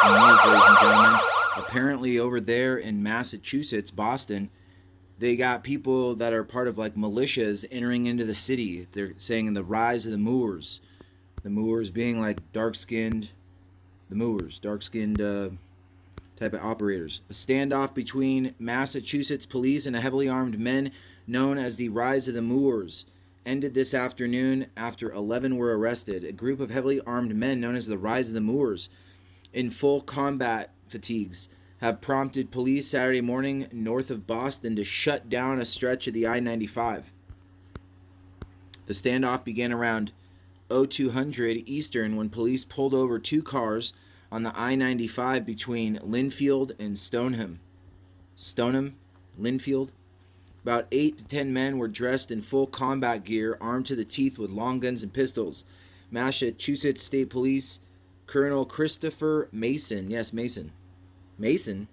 breaking news, ladies and gentlemen. Apparently, over there in Massachusetts, Boston, they got people that are part of like militias entering into the city. They're saying the rise of the Moors. The Moors being like dark-skinned, the Moors, dark-skinned type of operators. A standoff between Massachusetts police and a heavily armed men known as the Rise of the Moors ended this afternoon after 11 were arrested. A group of heavily armed men known as the Rise of the Moors in full combat fatigues have prompted police Saturday morning north of Boston to shut down a stretch of the I-95. The standoff began around 0200 Eastern when police pulled over two cars on the I-95 between Linfield and Stoneham. Linfield. About 8 to 10 men were dressed in full combat gear, armed to the teeth with long guns and pistols. Massachusetts State Police Colonel Christopher Mason, yes, Mason. Mason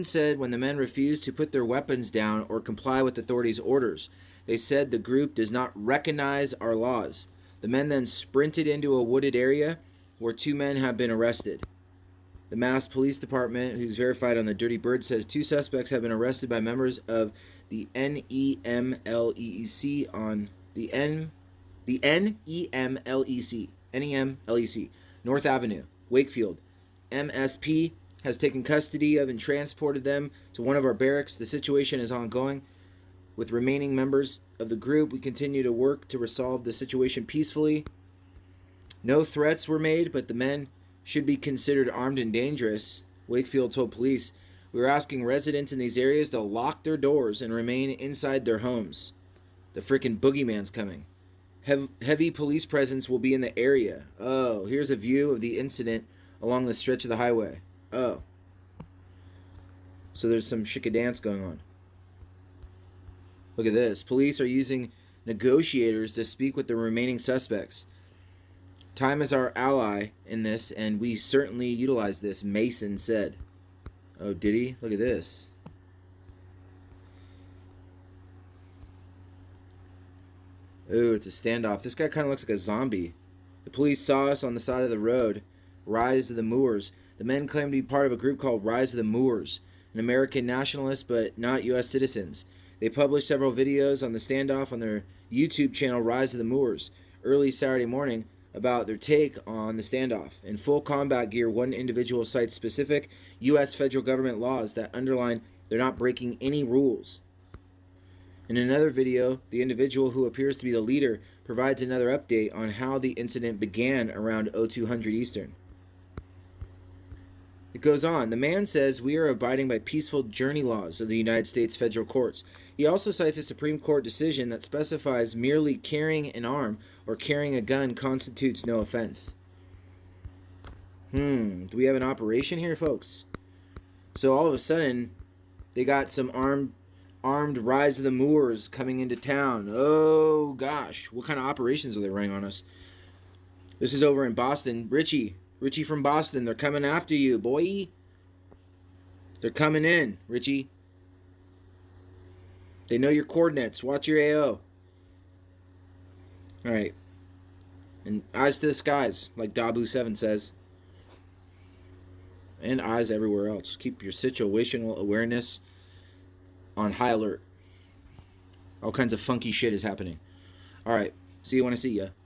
said when the men refused to put their weapons down or comply with authorities' orders, they said the group does not recognize our laws. The men then sprinted into a wooded area where two men have been arrested. The Mass Police Department, who's verified on the Dirty Bird, says two suspects have been arrested by members of the NEMLEC on the NEMLEC, North Avenue, Wakefield. MSP has taken custody of and transported them to one of our barracks. The situation is ongoing. With remaining members of the group, we continue to work to resolve the situation peacefully. No threats were made, but the men should be considered armed and dangerous, Wakefield told police. We are asking residents in these areas to lock their doors and remain inside their homes. The frickin' boogeyman's coming. Heavy police presence will be in the area. Oh, here's a view of the incident along the stretch of the highway. Oh. So there's some dance going on. Look at this. Police are using negotiators to speak with the remaining suspects. Time is our ally in this, and we certainly utilize this, Mason said. Oh, did he? Look at this. Ooh, it's a standoff. This guy kind of looks like a zombie. The police saw us on the side of the road. Rise of the Moors. The men claim to be part of a group called Rise of the Moors, an American nationalist but not U.S. citizens. They published several videos on the standoff on their YouTube channel Rise of the Moors early Saturday morning about their take on the standoff. In full combat gear, one individual cites specific U.S. federal government laws that underline they're not breaking any rules. In another video, the individual who appears to be the leader provides another update on how the incident began around 0200 Eastern. It goes on. The man says we are abiding by peaceful journey laws of the United States federal courts. He also cites a Supreme Court decision that specifies merely carrying an arm or carrying a gun constitutes no offense. Do we have an operation here, folks? So all of a sudden, they got some armed Rise of the Moors coming into town. Oh, gosh. What kind of operations are they running on us? This is over in Boston. Richie from Boston, they're coming after you, boy. They're coming in, Richie. They know your coordinates. Watch your AO. All right. And eyes to the skies, like Dabu7 says. And eyes everywhere else. Keep your situational awareness on high alert. All kinds of funky shit is happening. All right. See you when I see ya.